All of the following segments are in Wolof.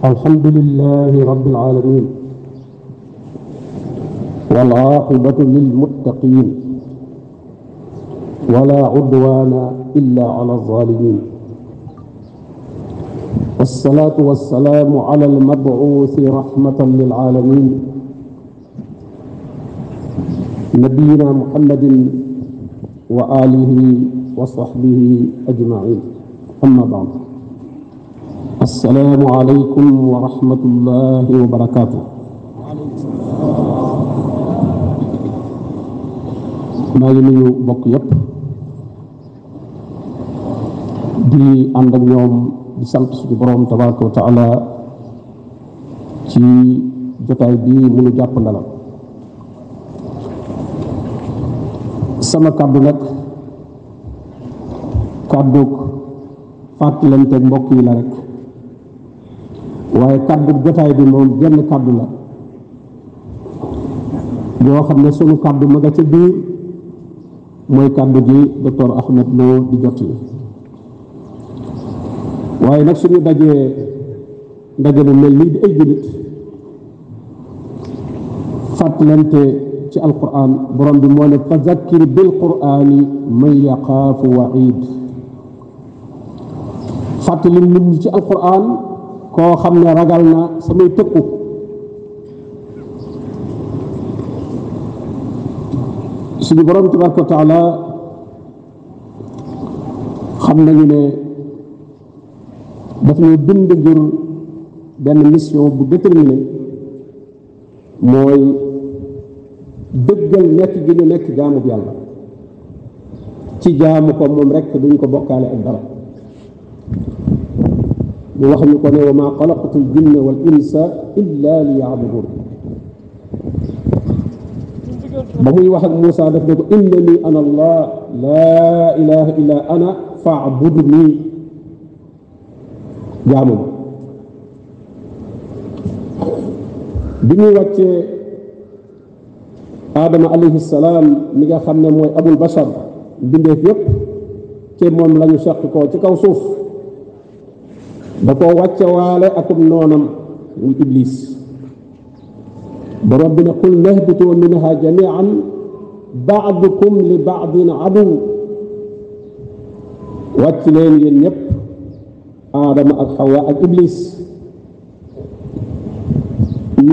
الحمد لله رب العالمين والعاقبة للمتقين ولا عدوان إلا على الظالمين والصلاة والسلام على المبعوث رحمة للعالمين نبينا محمد وآله وصحبه أجمعين أما بعد السلام عليكم ورحمة الله وبركاته maa ngi nuyu bokk yépp di ànd ak ñoom di sant suñu borom tabaraka wa taala ci jotaay bi mënu jàpp ndala sama kàddu nag kàddug fàttalante mbokk yi la rek waaye kàddu jotaay bi moom genn kàddu la yoo xam ne sunu kàddu ma nga ca biir mooy kàddu gi docteur Ahmed Lo di jot yi waaye nag suñu dajee ndaje lu mel nii di ay jullit fàttalante ci alquran borom bi moo ne fa zakkir bil qurani man yaxaafu waid fàttali nit ñi ci alquran koo xam ne ragal na samay tëkku suñu borom tabaraka wa taala xam nañu ne daf ñu bind ngir benn mission bu déterminé mooy dëggal nekk gi ñu nekk jaamu bi yàlla ci jaamu ko moom rek duñ ko bokkaale ak dara mu wax ñu ko ne wa maa xalaqtu ljinna wal insa illa li yaabudun ba muy wax ak Moussa daf ne ko innani ana allah laa ilaha illa ana faabudni jaamu bi ñuy wàccee Adama alayhi salaam mi nga xam ne mooy abul bashar bindeef yépp ci moom la ñu seq ko ci kaw suuf da koo wàcce waale akum noonam muy iblis borom bi ne qul nahbitu minha jamian baadukum li baadin aduw wàcc leen yéen ñëpp aadama ak xawa ak iblis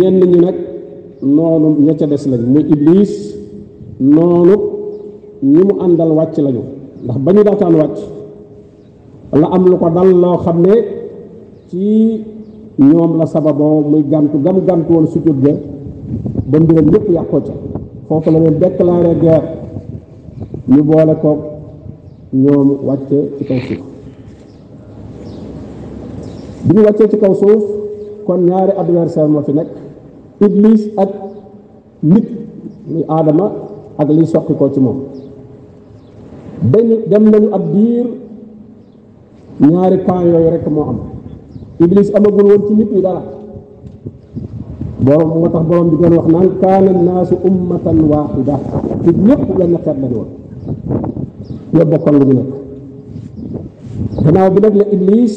ñenn ñi nag noonu ña ca des lañ muy iblis noonu ñi mu àndal wàcc lañu ndax ba ñu daataan wàcc la am lu ko dal loo xam ne ci ñoom la sababoo muy gàntu gàntu woon sujud ga ba mbiram yëpp yàqoo ca foofu la leen déclaré guerre ñu boole ko ñoom wàcce ci kaw suuf bi ñu wàccee ci kaw suuf kon ñaari adversaire moo fi nekk iblis ak nit muy aadama ak liy soqi ko ci moom dañu dem nañu ab diir ñaari camp yooyu rek moo am iblis amagul woon ci nit ñi dara borom moo tax borom bi doon wax naan kaana naasu ummatan waaxida nit ñëpp benn xeet lañu woon ñoo bokkoon lu ñu nekk gannaaw bi nag la iblis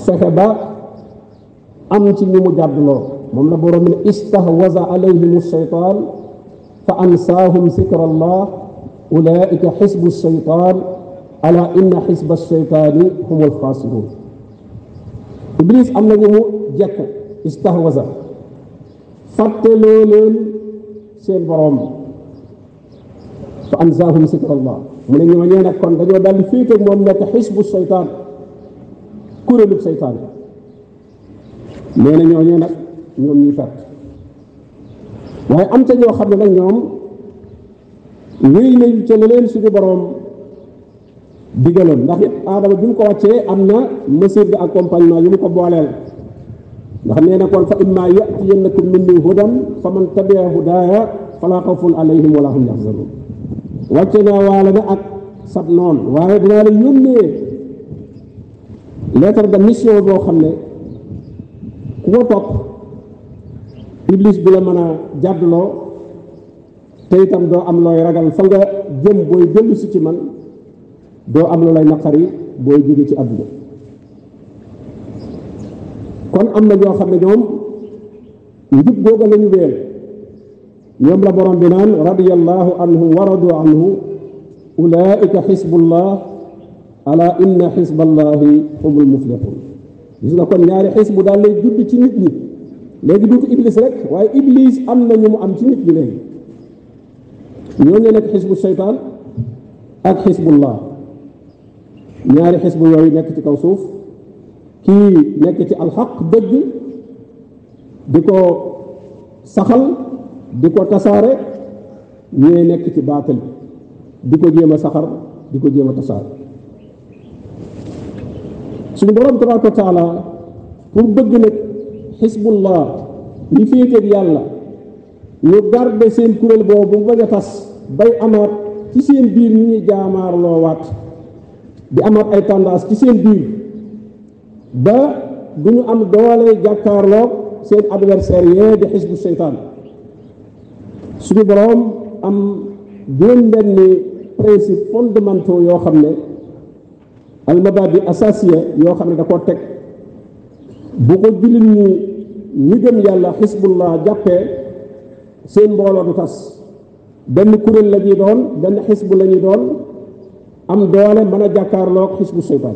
fexe ba am ci ñu mu jàddloo moom la borom bi ne istahwaza alayhim shaytaan fa ansaahum zikra allah ulaika xisbu shaytaan ala inna xisba shaytaani humul xaasiruun iblis am na ñu mu jekk istahwaza fàtteloo leen seen borom fa ansaahum zikra allah mu ne ñooñee nag kon dañoo daal di féete moom nekk xisbu shaytaan kuréelu seytaan nee na ñooñee nag ñoom ñuy fert waaye am ca ñoo xam ne nag ñoom wéy nañ ca la leen suñu boroom digaloon ndax it aadama bi mu ko wàccee am na mesure de accompagnement yu mu ko booleel ndax nee na kon fa imma ya'tiyannakum minni hudan fa man tabi'a hudaaya falaa xawfun alayhim wala hum yaxzanuun wàcce naa waale na ak sab noon waaye dinaa la yónnee lettre de mission boo xam ne ku ko topp iblis bi la mën a jàddloo te itam doo am looy ragal fa nga jëm booy dellu si ci man doo am lu lay naqari booy jóge ci àdduna kon am na ñoo xam ne ñoom njub googa la ñu wéel ñoom la borom bi naan radiyallahu anhum wa radu anhu ulaika xisbullah ala inna xisballahi humul muflixun gis nga kon ñaari xisbu daal lay judd ci nit ñi léegi duutu iblis rek waaye iblis am na ñu mu am ci nit ñi léegi ñooñu nekk xisbu seytaan ak xisbullah ñaari xisbu yooyu nekk ci kaw suuf kii nekk ci alxaq dëgg di ko saxal di ko tasaare ñee nekk ci baatil di ko jéem a saxar di ko jéem a tasaare suñu borom tabaraka wa taala pour bëgg nag xisbullah ñi féeteeg yàlla ñu garde seen kuréel boobu bañ a tas bay amaat ci seen biir ñu ñuy jaamaarloo waat di amaat ay tendance ci seen biir ba du ñu am doole jàkkaarloo seen adversaire yee di xisbu seytaan suñu boroom am juróom-benni principe fondamentaux yoo xam ne almabadi asasiya yoo xam ne da koo teg bu ko jullit ñi gëm yàlla xisbullah jàppee seen mbooloo du tas benn kuréel la ñuy doon benn xisbu la ñuy doon am doole mën a jàkkaarloog xisbu seytaan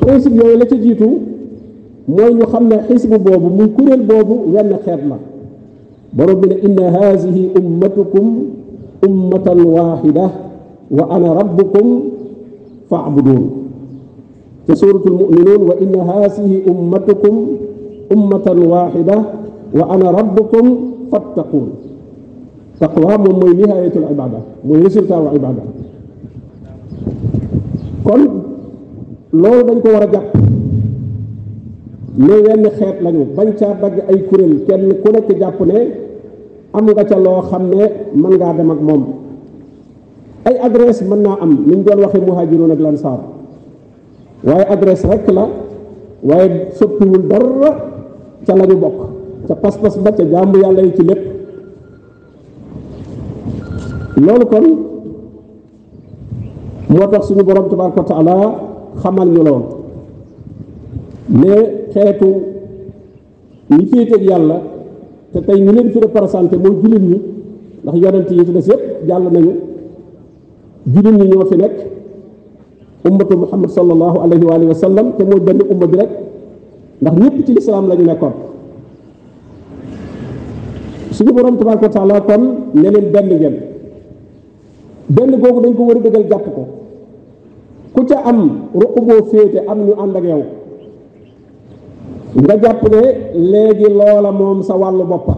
principe yooyu la ca jiitu mooy ñu xam ne xisbu boobu muy kuréel boobu wenn xeet la borom bi ne inna haadihi ummatukum ummatan waaxida wa ana rabbukum fa'budun te suratul mu'minun wa inna haadihi ummatukum ummatan waaxida wa ana rabbukum fattaqun taqwa moom mooy nihayatul ibada mooy résultat wa ibada kon loolu dañ ko war a jàpp ne wenn xeet lañu bañ caa dagg ay kuréel kenn ku nekk jàpp ne am nga ca loo xam ne mën ngaa dem ak moom ay adresse mën naa am ni ñu doon waxee muhaajiroon ak lansaar waaye adresse rek la waaye soppiwul dara ca la ñu bokk ca pas-pas ba ca jaamu yàlla yi ci lépp loolu kon moo tax suñu borom tabaraka wa taala xamal ñu lool ne xeetu ñi féeteeg yàlla te tey ñu leen fi représenté mooy jullit ñi ndax yonent yi ci des yépp jàll nañu jullit ñi ñoo fi nekk ummatu muhammad sallallahu alayhi wa alihi wa sallam te mooy benn umma bi rek ndax ñëpp ci lislaam la ñu nekkoon suñu borom tabaraka wa taala kon ne leen benn ngeen benn googu dañ ko war a dëggal jàpp ko ku ca am ruq boo féete am ñu ànd ak yow nga jàpp ne léegi loola moom sa wàllu boppa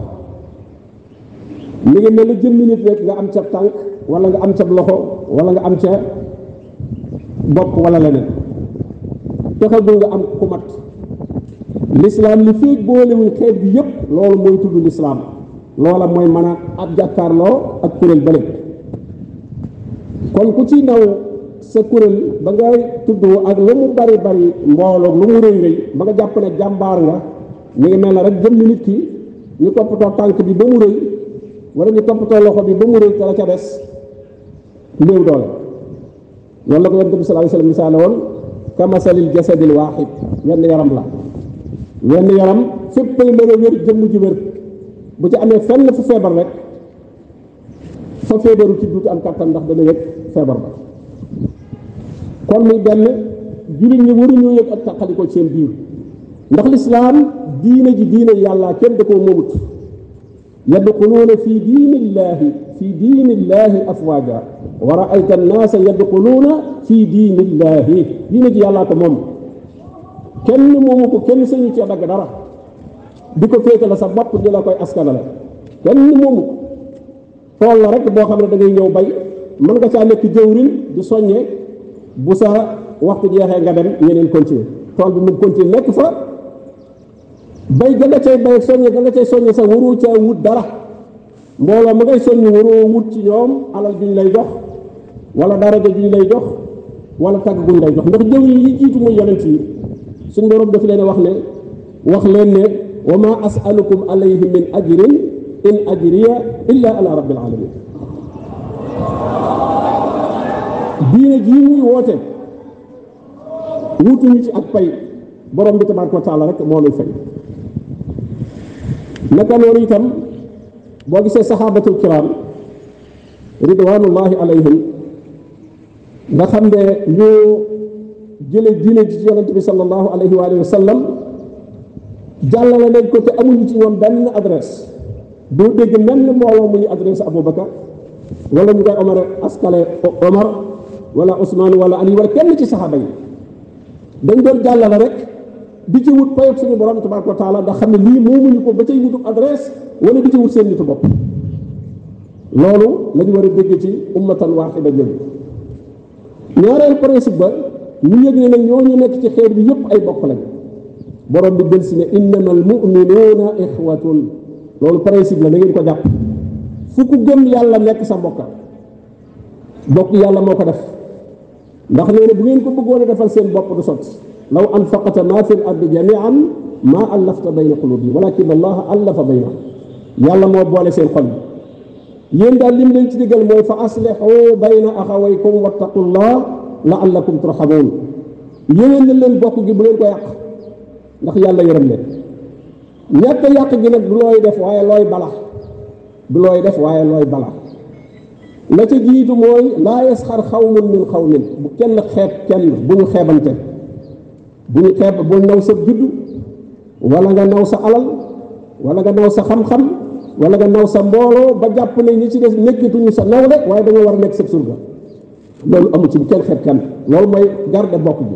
mi ngi mel ni jëmmi nit rek nga am ca tànk wala nga am ca loxo wala nga am ca bopp wala leneen texagul nga am ku mat lislaam li féeg boolewuñ xeet bi yépp loolu mooy tudd lislaam loola mooy mën a ab jàkkaarloo ak kuréel bële kon ku ci naw sa kuréel ba ngay tudd ak lu mu bari bari mbooloo lu mu rëy rëy ba nga jàpp ne jàmbaar nga mi ngi mel ne rek jëmmi nit ki ñu toppatoo tànk bi ba mu rëy wala ñu toppatoo loxo bi ba mu rëy te la ca des néew doole loolu la ko yonent bi sallallahu alayhi wasallam misaale woon kamasalil jasadil waaxid wenn yaram la wenn yaram féppay mën a wér jëmm ji wér bu ci amee fenn fu feebar rek fa feebaru ci duuti am kàttan ndax dana yëg feebar ba kon muy benn jullit ñi waruñoo yëg ak tàqalikoo seen biir ndax lislaam diine ji diine yàlla kenn da koo moomut yadxuluuna fi diinillahi afwaaja wa raayta annaasa yadxuluuna fi diinillahi diine ji yàllaa ko moom kenn moomu ko kenn sañu ci dagg dara di ko féete la sa bopp ñu la koy askanale kenn moomu tool la rek boo xam ne da ngay ñëw bay mën nga caa nekk jëwriñ di soññe bu sa waxtu jeexee nga dem ñeneen continuer tool bi mu continuer nekk fa bay ga nga cay bay soññe ga nga cay soññe sax waroo caa wut dara mbooloo ma ngay soññ waroo wut ci ñoom alal bi ñu lay jox wala daraja bi ñu lay jox wala tàgg guñ lay jox ndax jëwriñ yi jiitu muy yonent yi suñ borom daf leen wax leen ne wa ma as'alukum alayhi min ajrin in ajriya illa ala rabbil alamin diine jii muy woote wutuñu ci ak pay borom bi tabaraka wa taala rek moo nuy fay. naka noonu itam boo gisee saxaabatul kiram ridwanullahi alayhim nga xam ne ñoo jële diine ci yonent bi sallallahu alayhi wa sallam jàllale nañ ko te amuñu ci ñoom benn adresse doo dégg menn mbooloo mu ñu adresse Aboubacar wala mu koy Omar askale Omar wala Ousmane wala Ali wala kenn ci saxaaba yi dañ doon jàllale rek di ci wut payoog suñu borom tabaraka wa taala ndax xam ne lii moomuñu ko ba cay wutub adresse wala di ci wut seen nitu bopp. loolu lañu war a dégg ci ummatan waaxida jël ñaareel principe ba ñu yëg ne nag ñooñu nekk ci xeet bi yëpp ay bokk lañ borom bi del si ne innamal mu'minuuna ixwatun loolu principe la na ngeen ko jàpp fu ku gëm yàlla nekk sa mbokka bokk yàlla moo ko def ndax nee na bu ngeen ko bëggoon a defal seen bopp du sotti law anfaqta ma fi l ardi jamian ma allafta bayna qulubihim walakin allaha allafa baynahum yàlla moo boole seen xol yi yéen daal lim leen ci digal mooy fa aslihu bayna axawaykum wattaqullah laallakum turhamun yéwén na leen bokk gi bu leen ko yàq ndax yàlla yërëm leen ñàkk yàq gi nag du looy def waaye looy bala du looy def waaye looy bala la ca jiitu mooy laa yasxar xawmun min xawmin bu kenn xeeb kenn bu ñu xeebante bu ñu xeeb bu naw sa judd wala nga naw sa alal wala nga naw sa xam-xam wala nga naw sa mbooloo ba jàpp ne ñi ci des nekkituñu sa nawle waaye da nga war a nekk sa surga loolu amu ci bu kenn xeeb kenn loolu mooy garde bokk bi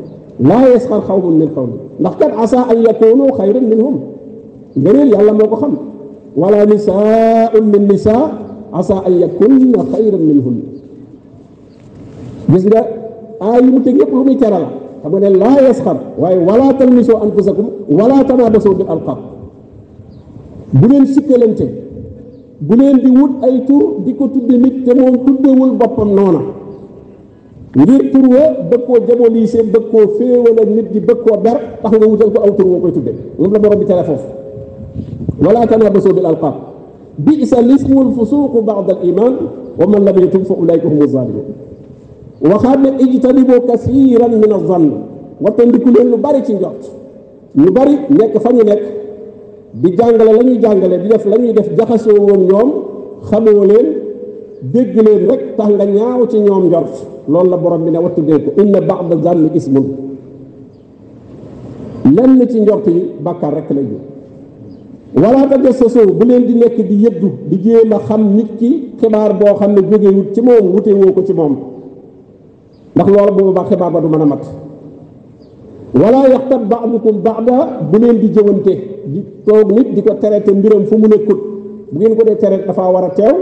laa yasxar xawmun min xawmin ndax kat asa an yakunu xayran minhum ngëneel yàlla moo ko xam wala nisaaun min nisaa asa an yakunna xayran minhum gis nga aay yi mu teg yëpp lu muy tere la xam nga ne laa yasxar waaye wala talmisoo anfusakum wala tanaabasoo bil alqab bu leen sikkalante bu leen di wut ay tur di ko tudde nit te moom tuddewul boppam noona ngir tur wa bëgg koo jabolise bëgg koo féewal ak nit di bëgg koo ber tax nga wutal ko aw tur woo koy tudde moom la borom bi tere foofu wala tanaabasoo bil alqab bi'sa lismul fusuuqu ba'da al iman wa man lam yatub fa ulaika humu zalimun waxaat ne ijtanibu kasiran min az-zann wattandiku leen lu bari ci njort ñu bari nekk fa ñu nekk di jàngale la ñuy jàngale di def la ñuy def jaxasoo woon ñoom xamoo leen dégg leen rek tax nga ñaaw ci ñoom njort loolu la borom bi ne wattu dee ko inna ba'da zanni ismun lenn ci njort yi bàkkaar rek lay jóg wala tajassasu bu leen di nekk di yëddu di jéem a xam nit ki xibaar boo xam ne jógewut ci moom wute woo ko ci moom ndax loolu boobu ba xibaar ba du mën a mat wala yaxtab ba'dukum ba'da bu leen di jëwante di toog nit di ko traité mbiram fu mu nekkut bu ngeen ko dee traité dafa war a teew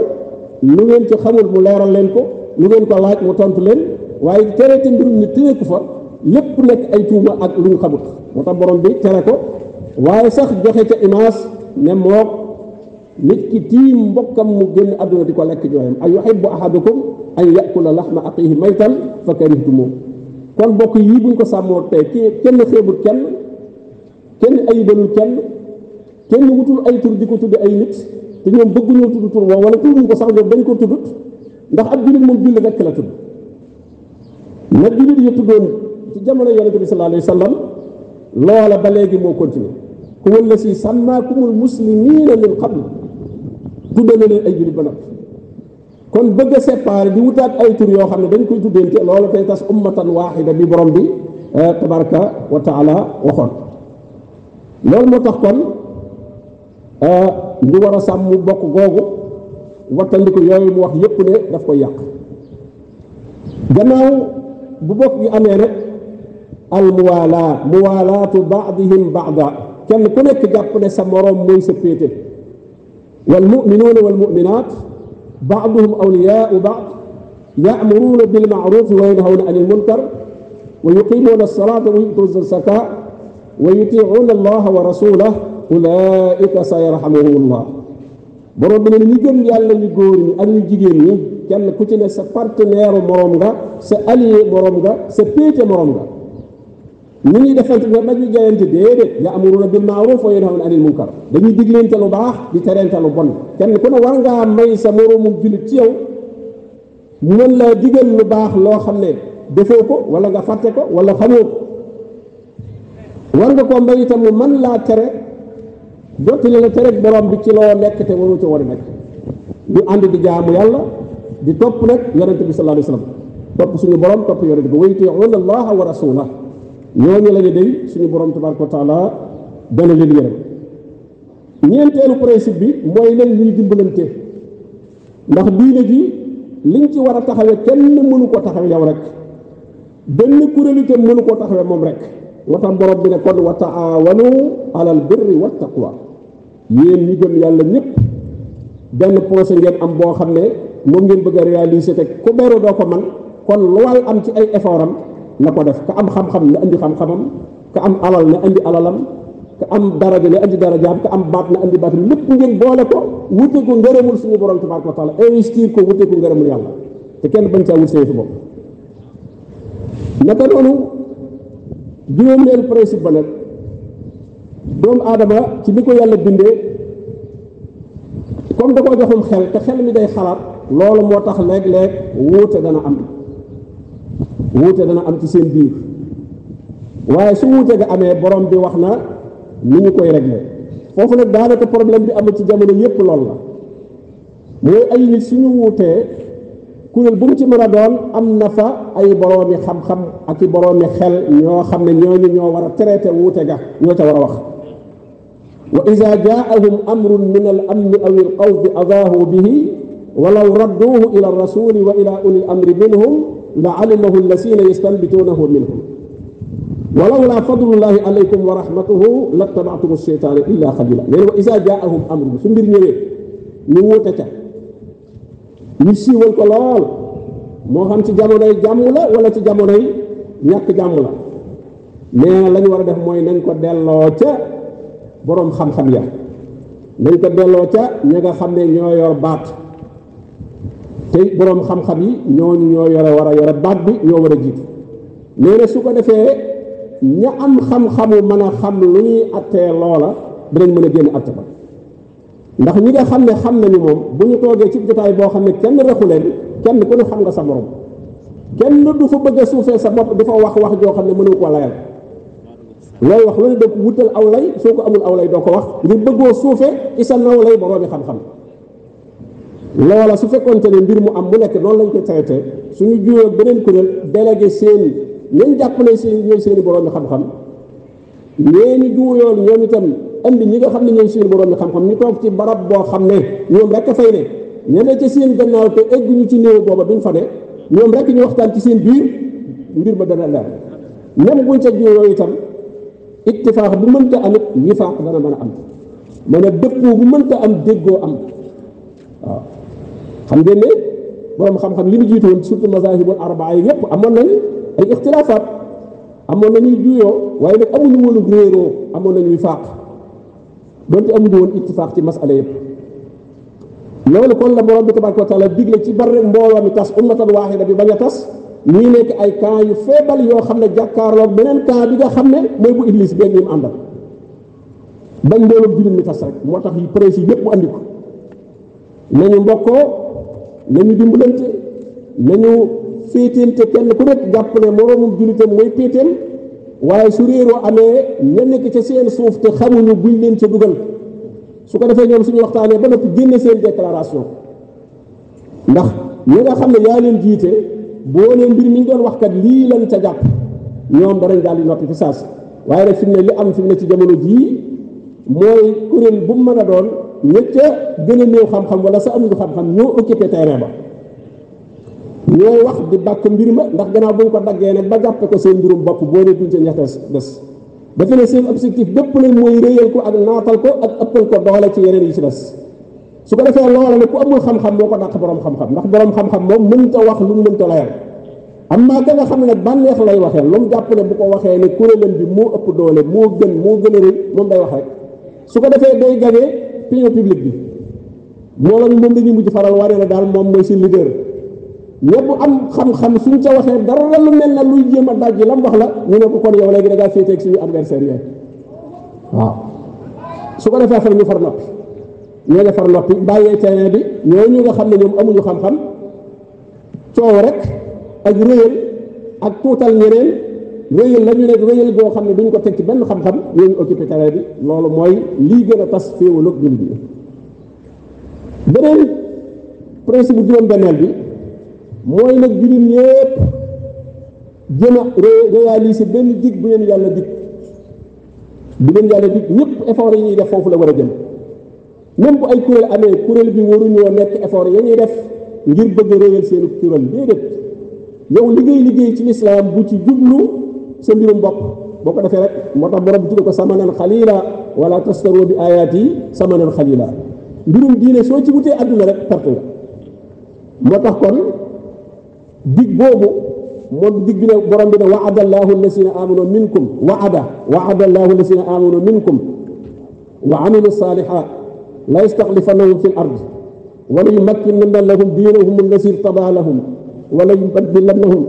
lu ngeen ci xamul mu leeral leen ko lu ngeen ko laaj mu tontu leen waaye traité mbirum nit téye ko fa lépp nekk ay tuuma ak lu ñu xamut moo tax borom bi tere ko waaye sax joxe ca image ne mook nit ki tiim mbokkam mu génn àdduna di ko lekk jooyam ay yuhibbu ahadukum an yakula laxma axiihi maytan fa karihtumuuh kon bokk yii buñ ko sàmmoo tey kenn xeebul kenn ayibalul kenn wutul ay tur di ko tudd ay nit te ñoom bëgguñoo tudd tur woo wala tudduñ ko sax ñoom dañ ko tuddut ndax ab jullit moom jullit rekk la tudd nag jullit yi tuddoon ci jamono yonente bi sallallahu alayhi wa sallam loola ba léegi moo continué huwa allazii sammaakumul muslimiina min qabl tudde na leen ay jullit ba noppi kon bëgg a séparer di wutaat ay tur yoo xam ne dañ koy tuddante loolu tey tas ummatan waaxida bi borom bi tabaraka wa taala waxoon loolu moo tax kon ñu war a sàmm bokk googu wattandiku yooyu mu wax yépp ne daf koy yàq gannaaw bu bokk gi amee rek al muwaalaatu baadihim baada kenn ku nekk jàpp ne sa moroom mooy sa péete wal muminuuna wal muminaat baaduhum awliyaau baad yaamuruuna bil maarufi wa yanhawna anil munkar wa yuqimuuna alsalata wa yutuuna zaka wa yutiicuuna allaha wa rasulahu ulaika sa yarhamuhum allah borom bi ne ñi gëm yàlla ñu góor ñi ak ñu jigéen ñi kenn ku ci ne sa partenaire moroom nga sa allié moroom nga sa péete moroom nga ni ñuy defante ne dañuy jayante déedéet ya'muruna bil ma'ruf wa yanhawna anil munkar dañuy digleente lu baax di tereente lu bon kenn ku ne war ngaa may sa moroomu jullit ci yow mu mën laa digal lu baax loo xam ne defoo ko wala nga fàtte ko wala xamoo ko war nga koo may itam mu mën laa tere jottali la tere borom bi ci loo nekk te waru ci war a nekk ñu ànd di jaamu yàlla di topp nag yonent bi sallallahu alayhi wa sallam topp suñu borom topp yonent bi wa yuti'uuna allaha wa rasulahu ñooñu la ñu dey suñu borom tabaraka wa taala dana leen yërëm. ñeenteelu principe bi mooy leen ñuy dimbalante ndax diine ji liñ ci war a taxawee kenn mënu ko taxawee yow rek benn kuréel itam mënu koo taxawee moom rek moo tax borom bi ne kon wa taawanu alal birri wa taqwa yéen ñi gëm yàlla ñëpp benn projet ngeen am boo xam ne moom ngeen bëgg a réaliser te ku beru doo ko man kon lu waay am ci ay effort am na ko def ka am xam-xam na indi xam-xamam ka am alal na indi alalam ka am daraja na indi darajaam ka am baat na indi baatam lépp ngeen boole ko wute ko ngërëmul suñu borom tabaraka wa taala investir ko wute ko ngërëmul yàlla te kenn bañ caa wut see fi bopp. naka noonu juróom-ñeelu principe ba nag doomu aadama ci ni ko yàlla bindee comme da koo joxum xel te xel mi day xalaat loolu moo tax léeg-léeg wuute dana am ci seen biir waaye su wuute ga amee borom bi wax na ni ñu koy régler foofu nag daanaka problème bi am ci jamono yépp lool la mooy ay nit suñu wuutee kuréel bu mu ci mën a doon am na fa ay boroomi xam-xam ak i boroomi xel ñoo xam ne ñooñu ñoo war a traité wuute ga ñoo ca war a wax wa ida jaahum amrun min al amni aw al xawfi adaahu bihi walaw radduuhu ila rasuli wa ila uli al amri minhum la alimahu allasina yastanbituunahu minhum walawlaa fadlullahi alaykum wa rahmatuhu lattaba'tum ash-shaytaana illa qalila léegi wa ida jaahum amrun su mbir ñëwee ñu wuute ca ñu siiwal ko lool moo xam ci jamonoy jàmm la wala ci jamonoy ñàkk jàmm la mais la ñu war a def mooy nañ ko delloo ca boroom xam-xam ya nañ ko delloo ca ña nga xam ne ñoo yor baat te boroom xam-xam yi ñooñu ñoo war a yore baat bi ñoo war a jiitu nee na su ko defee ña am xam-xamu mën a xam lu ñuy attee loola dinañ mën a génn atte ba ndax ñi nga xam ne xam nañu moom bu ñu toogee ci jotaay boo xam ne kenn rexu leen kenn ku ne xam nga sa morom kenn du fa bëgg a suufee sa bopp dafa wax joo xam ne mënu ko layal looy wax lu ne da wutal aw lay soo ko amul aw lay doo ko wax ngir bëggoo suufee isa naw lay boroomi xam-xam loola su fekkoonte ne mbir mu am mu nekk noonu lañ koy traité suñu juyoo beneen kuréel délégué seen ñañ jàpp ne seen ñooy seeni boroomi xam-xam ñeeni juuyoon ñoom itam andi ñi nga xam ne ñooy seen boroomi xam-xam ñu toog ci barab boo xam ne ñoom rek fay ne ñene ca seen gannaaw te egguñu ci néew booba duñ fa ne ñoom rek ñu waxtaan ci seen biir mbir ma dana leer même buñ ca juyoo itam ittifaax bu mënta am it nifaaq dana mën a am mën a dëppoo bu mënta am déggoo am waaw xam ngeen ne borom xam-xam li mu jiitu woon surtout mazahibul arbaa yi yépp amoon nañ ay ixtilaafaat amoon nañuy juyoo waaye nag amuñu woon réeroo amoon nañuy faaq doonte amuñu woon ittifaaq ci masala yépp loolu kon la borom bi tabaraka wa taala digle ci bari rek mbooloo mi tas ummatan waahida bi bañ a tas ñii nekk ay camp yu feebal yoo xam ne jàkkaarloog beneen camp bi nga xam ne mooy bu iblis beeg ñi mu àndal bañ mbooloo jullit mi tas rek moo tax yi principe yépp mu andi ko nañu mbokkoo nañu dimbalante nañu féeteente kenn ku nekk jàpp ne moroomum jullitam mooy péeteem waaye su réeroo amee ña nekk ca seen suuf te xamuñu buñ leen ca dugal su ko defee ñoom suñu waxtaanee ba noppi génne seen déclaration ndax ñi nga xam ne yaa leen jiite boo leen mbir mi ñu doon wax kat lii lañ ca jàpp ñoom danañ daal di noppi fi saas waaye rek fi mu ne li am fi mu ne ci jamono jii mooy kuréel bu mu mën a doon ñett gën a néew xam-xam wala sa amuñu xam-xam ñoo occupé terrain ba ñooy wax di bàkk mbir ma ndax gannaaw bu ñu ko daggee nag ba jàppe ko seen mbirum bopp boo ne duñ ca ñettes des dafa ne seen objectif bépp nag mooy réyal ko ak naatal ko ak ëppal ko doole ci yeneen yi ci des su ko defee loola ne ku amul xam-xam moo ko dàq borom xam-xam ndax borom xam-xam moom mënta wax lu mu mënta layal am naa ka nga xam ne nag bànneex lay waxee lu mu jàpp ne bu ko waxee ne kuréelam bi moo ëpp doole moo gën a rëy moom day wax rek su ko defee day gagné opinion publique bi moo la moom dañuy mujj faral waree na daal moom mooy seen leader ñëpp am xam-xam suñ ca waxee dara lu mel na luy jéem a daj la mu wax la ñu ne ko kon yow léegi da ngaa féeteeg suñu adversaire yooyu waaw su ko defee far ñu far noppi ñoo far noppi bàyyee terrain bi ñooñu nga xam ne ñoom amuñu xam-xam coow rek ak réyal ak tuutal ñeneen réyal la ñu nekk réyal goo xam ne duñ ko teg ci benn xam-xam ñooñu occupé terrain bi loolu mooy lii gën a tas féewaloog jullit bi. beneen principe bu juróom-benneel bi mooy nag jullit ñépp jëm a réaliser benn dig bu leen yàlla dig ñëpp effort yi ñuy def foofu la war a jëm. même bu ay kuréel amee kuréel bi waruñoo nekk effort ya ñuy def ngir bëgg a réyal seenu kuréel déedéet yow liggéey ci lislaam bu ci jublu sa mbirum bopp boo ko defee rek moo tax borom bi tudde ko samanan xalila wala tastaru bi ayaat yi samanan xalila mbirum diine soo ci wutee àdduna rek perte nga moo tax kon dig boobu moom dig bi ne borom bi ne waada allahu allasina amanu minkum waada allahu allasina amanu minkum wa amilu salihat la yastaxlifannahum fi l ard wala yumakkinanna lahum diinahum allasi irtadaa lahum wala yubaddilannahum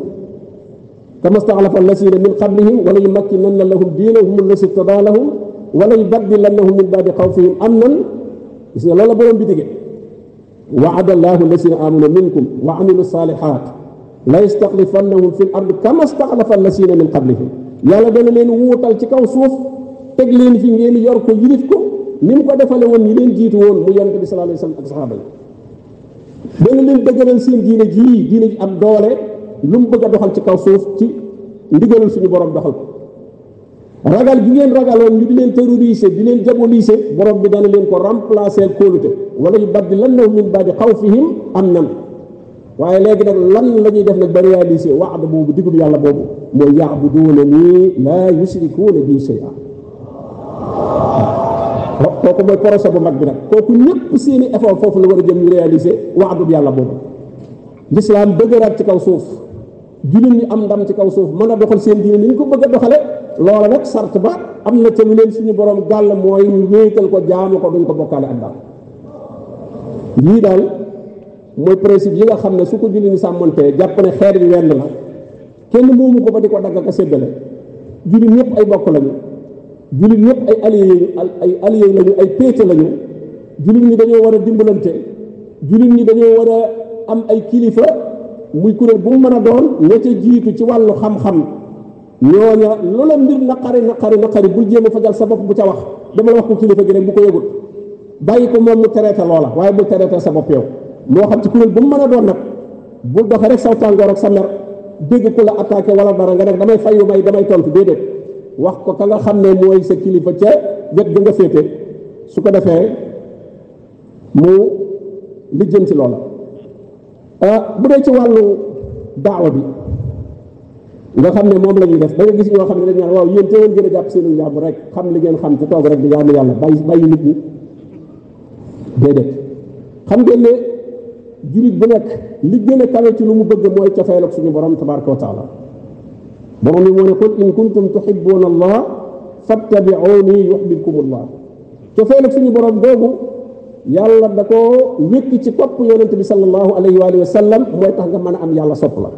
kama staxlafa allasina min qablihim wala yumakkinanna lahum diinahum allasi irtadaa lahum wala yubaddilannahum min baadi xawfihim amnan gis nga loolu la borom bi digee waada allahu allasina amanu minkum wa amilu salihat la yastaxlifannahum fi l ard kama staxlafa allasina min qablihim yàlla dana leen wuutal ci kaw suuf teg leen fi ngeen yor ko yilif ko ni mu ko defale woon ñi leen jiitu woon mu yonent bi sallallahu alayhi wasallam ak saxaaba yi dana leen dëgëral seen diine ji am doole lu mu bëgg a doxal ci kaw suuf ci ndigalul suñu borom doxal ko ragal bi ngeen ragaloon ñu di leen terroriser di leen diaboliser borom bi dana leen ko remplacer kóolute wala yubaddilannahum min ba'di xawfihim amnan waaye léegi nag lan la ñuy def nag ba réaliser wa'd boobu digub yàlla boobu mooy ya'buduunanii laa yushrikuuna bi shay'an kooku mooy projet bu mag bi nag kooku ñëpp seeni effort foofu la war a jëm ñu réaliser wa'du yàlla boobu l'islam dëgëraat ci kaw suuf jullit ñi am ndam ci kaw suuf mën a doxal seen diine ni ñu ko bëgg a doxale loola nag sart ba am na ca lu leen suñu borom gàll mooy ñu wéetal ko jaamu ko duñ ko bokkaale ak daal lii daal mooy principe yi nga xam ne su ko jullit ñi sàmmantee jàpp ne xeer bi wenn la kenn moomu ko ba di ko dagg ak a séddale jullit ñëpp ay bokk lañu jullit ñëpp ay alliés lañu ay péete lañu jullit ñi dañoo war a dimbalante jullit ñi dañoo war a am ay kilifa muy kuréel bu mu mën a doon ña ca jiitu ci wàllu xam-xam ñooña loola mbir naqari bul jéem a fajal sa bopp bu ca wax dama la wax ko kilifa gi rek bu ko yëgut bàyyi ko moom mu traité loola waaye bul traité sa bopp yow moo xam ci kuréel bu mu mën a doon nag bul doxe rek saw tàngoor ak sa mer dégg ku la attaqué wala dara nga nag damay fayu damay tontu déedéet wax ko ka nga xam ne mooy sa kilifa ca wet ga nga féete su ko defee mu lijjanti loola bu dee ci wàllu daawa bi nga xam ne moom la ñuy def da nga gis ñoo xam ne dañ naan waaw yéen te gën a jàpp seenu njàmm rek xam li ngeen xam te toog rek di jaamu yàlla bàyyi nit ñi déedéet xam ngeen ne jullit bu nekk li gën a kawe ci lu mu bëgg mooy cofeel ak suñu borom tabaraka wa taala borom bi moo ne qul in kuntum tuhibbuna allah fattabi'uni yuhibbukum allah cofeel ak suñu borom boobu yàlla da ko wékk ci topp yonent bi sallallahu alayhi wa sallam mooy tax nga mën a am yàlla sopp la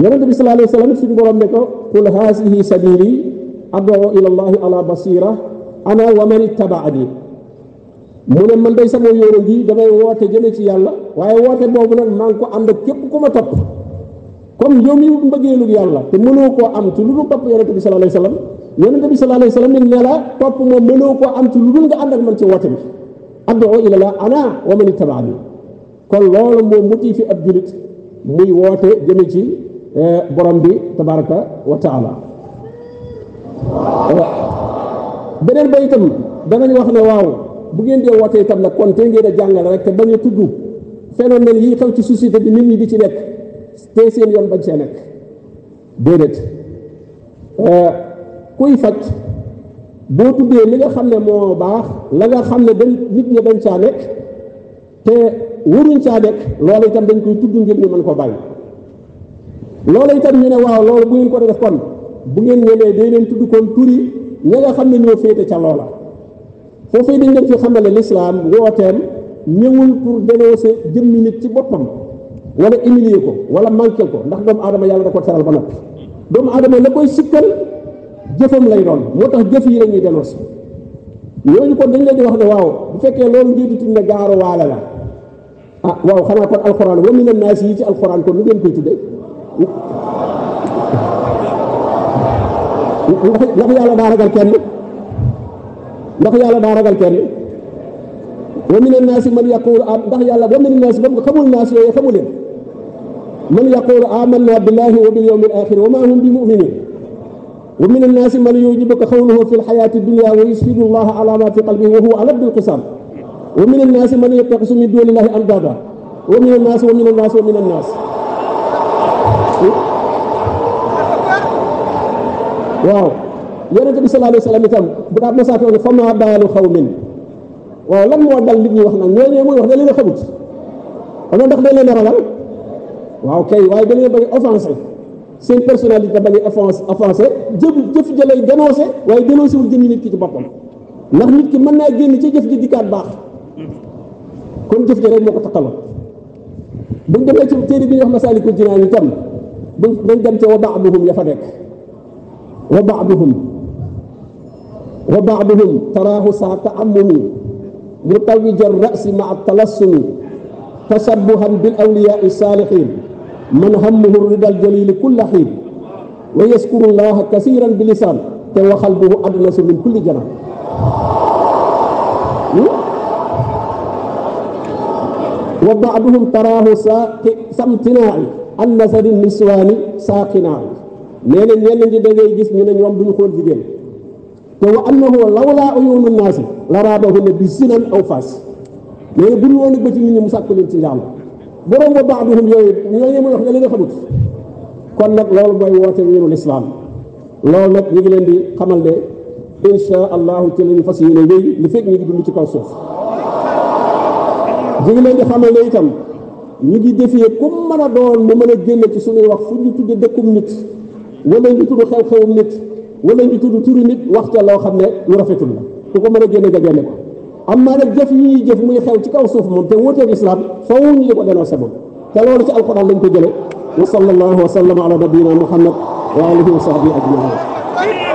yonent bi sallallahu alayhi wa sallam suñu borom ne ko qul haasihi sabili ad'u ila allahi ala basira ana wa man ittaba'ani mu ne man day sama yoonu gi damay woote jëme ci yàlla waaye woote boobu nag maa ngi ko ànd ak képp ku ma topp comme yow mi mbëggeelu yàlla te mënoo koo am ci lu dul topp yonent bi sallallahu alayhi wa sallam yonent bi sallallahu alayhi wa sallam ne la topp moom mënoo koo am ci lu dul nga ànd ak man ci woote bi ad'u ila Allah ana wa man ittaba'ani kon loolu moo motivé ab julit muy woote jëme ci borom bi tabaraka wa taala beneen ba itam danañ wax ne waaw bu ngeen dee woote itam nag kon te ngeen a jàngale rek te bañ a tudd phénomène yi xew ci société bi nit ñi di ci nekk te seen yoon bañ see nekk déedéet kuy faj boo tuddee li nga xam ne moo baax la nga xam ne dañ nit ñi dañ caa nekk te waruñ caa nekk loolu itam dañ koy tudd ngir ñu mën ko bàyyi loolu itam ñu ne waaw loolu bu ngeen ko def kon bu ngeen ñemee day leen tudd kon turi ña nga xam ne ñoo féete ca loola foofee dañ leen fi xamal ne l'islam wooteem ñëwul pour dénoncer jëmmi nit ci boppam wala humilier ko wala manquer ko ndax doomu aadama yàlla da ko teral ba noppi doomu aadama la koy sikkal jëfam lay doon moo tax jëf yi la ñuy dénoncer ñooñu kon dañ leen di wax ne waaw bu fekkee loolu ngeen di tudd ne gaaru waale la ah waaw xanaa kon alxuraan wa mina naas yi ci alxuraan kon nu ngeen koy tuddee ndax yàlla daa ragal kenn ndax yàlla daa ragal kenn wa mina naasi man yaqulu ndax yàlla wa mina naasi ba xamul naas yooyu xamu leen man yaqulu amanna billahi wa bil yawmil axir wa ma hum bi muminin wa mina naasi man yujibuka qawluhu fi lxayati dunya wa yushidu allaha ala ma fi qalbihi wa huwa aladdu lxisam wa mina naasi man yattaxisu min dunillahi andada wa mina naasi wa mina naasi wa mina naasi waaw yonent bi sallallahu alayhi wa sallam itam bu daa masaatoon ne fa maa baalu xawmin waaw lan moo dal nit ñi wax nag ñooñu muy wax da leen a xamut xam ndax dañ leen a ragal waaw kay waaye da leen a bëgg offensé seen personnalité bañ a offensé jëf ja lay dénoncé waaye dénoncé wul jëmmi nit ki ci boppam ndax nit ki mën naa génn ci jëf ji dikkaat baax kon jëf ja rek moo ko taxaloon buñ demee ci téere bi ñuy wax Masaalikul Jinaan itam dañ dem ca wa ba'duhum ya fa nekk wa ba'duhum taraahu saa ta'ammumi mutawwija ar-ra'si ma'a at-talassumi tashabbuhan bil awliyaa'i saalihiin man hammuhu ridal jalili kulla xiin wa yaskuru llaha kasiran bi lisaan te wa qalbuhu adnasu min kulli janaan wa ba'duhum taraahu samtinaa'i an nasari niswaani saaqinaa'i nee na ñenn ñi da ngay gis ñu ne ñoom duñu xool jigéen te wa annahu lawlaa uyuunu naasi la raabahunna bi zinan aw faas nee na bu ñu woon ba ci nit ñi mu sàkk leen ci yàlla borom wa ba'duhum yooyu ñooñu muy wax ne li nga xamut kon nag loolu mooy woote wiinu lislaam loolu nag ñu ngi leen di xamal ne insha allahu ci la ñu fas yéene wéy li fekk ñu ngi dund ci kaw suuf ñu ngi leen di xamal ne itam ñu ngi defee ku mën a doon mu mën a génn ci suñuy wax fu ñu tudde dëkkum nit wala ñu tudd xew-xewum nit wala ñu tudd turu nit wax ca loo xam ne lu rafetul la ku ko mën a génne nga génne ko am maa nag jëf yi ñuy jëf muy xew ci kaw suuf moom te wuuteeg islam faw ñu di ko dénoncé moom te loolu ci alquran lañ ko jële wa sallallahu wa sallam ala nabiyina muhammad wa alihi wa sahbihi ajmain